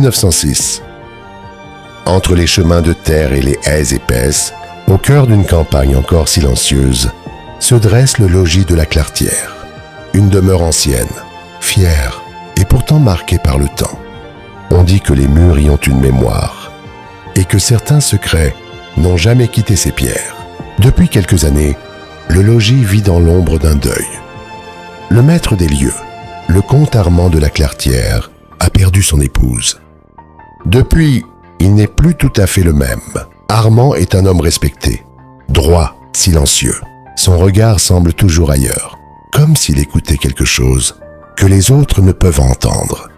1906. Entre les chemins de terre et les haies épaisses, au cœur d'une campagne encore silencieuse, se dresse le logis de la Claretière. Une demeure ancienne, fière et pourtant marquée par le temps. On dit que les murs y ont une mémoire et que certains secrets n'ont jamais quitté ces pierres. Depuis quelques années, le logis vit dans l'ombre d'un deuil. Le maître des lieux, le comte Armand de la Claretière, a perdu son épouse. Depuis, il n'est plus tout à fait le même. Armand est un homme respecté, droit, silencieux. Son regard semble toujours ailleurs, comme s'il écoutait quelque chose que les autres ne peuvent entendre.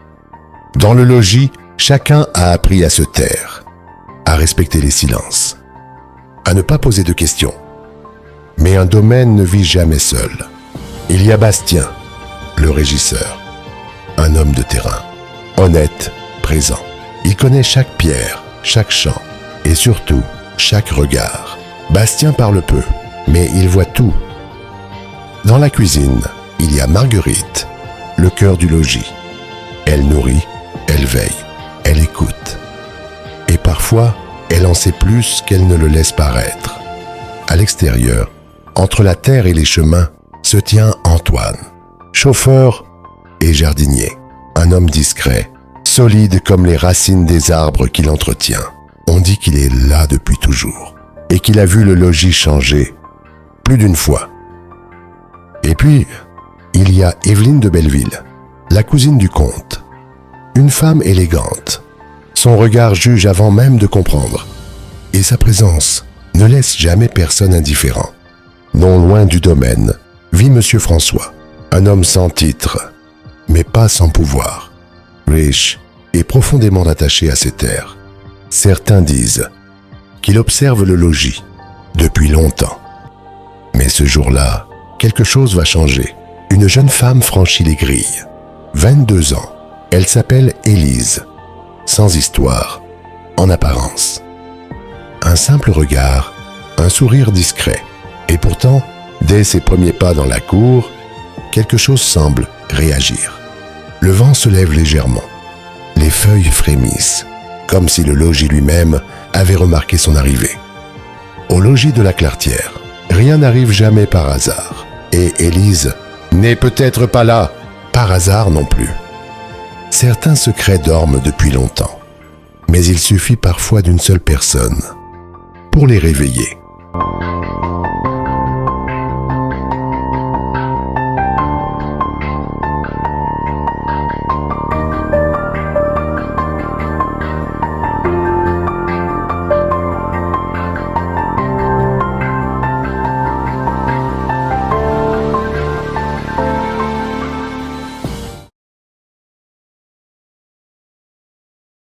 Dans le logis, chacun a appris à se taire, à respecter les silences, à ne pas poser de questions. Mais un domaine ne vit jamais seul. Il y a Bastien, le régisseur, un homme de terrain, honnête, présent. Il connaît chaque pierre, chaque champ et surtout chaque regard. Bastien parle peu, mais il voit tout. Dans la cuisine, il y a Marguerite, le cœur du logis. Elle nourrit, elle veille, elle écoute. Et parfois, elle en sait plus qu'elle ne le laisse paraître. À l'extérieur, entre la terre et les chemins, se tient Antoine, chauffeur et jardinier. Un homme discret, solide comme les racines des arbres qu'il entretient. On dit qu'il est là depuis toujours et qu'il a vu le logis changer plus d'une fois. Et puis, il y a Évelyne de Belleville, la cousine du comte. Une femme élégante. Son regard juge avant même de comprendre. Et sa présence ne laisse jamais personne indifférent. Non loin du domaine, vit Monsieur François, un homme sans titre, mais pas sans pouvoir. Riche et profondément attaché à ses terres. Certains disent qu'il observe le logis depuis longtemps. Mais ce jour-là, quelque chose va changer. Une jeune femme franchit les grilles. 22 ans. Elle s'appelle Élise. Sans histoire, en apparence. Un simple regard, un sourire discret. Et pourtant, dès ses premiers pas dans la cour, quelque chose semble réagir. Le vent se lève légèrement. Les feuilles frémissent, comme si le logis lui-même avait remarqué son arrivée. Au logis de la Claretière, rien n'arrive jamais par hasard. Et Élise n'est peut-être pas là par hasard non plus. Certains secrets dorment depuis longtemps, mais il suffit parfois d'une seule personne pour les réveiller.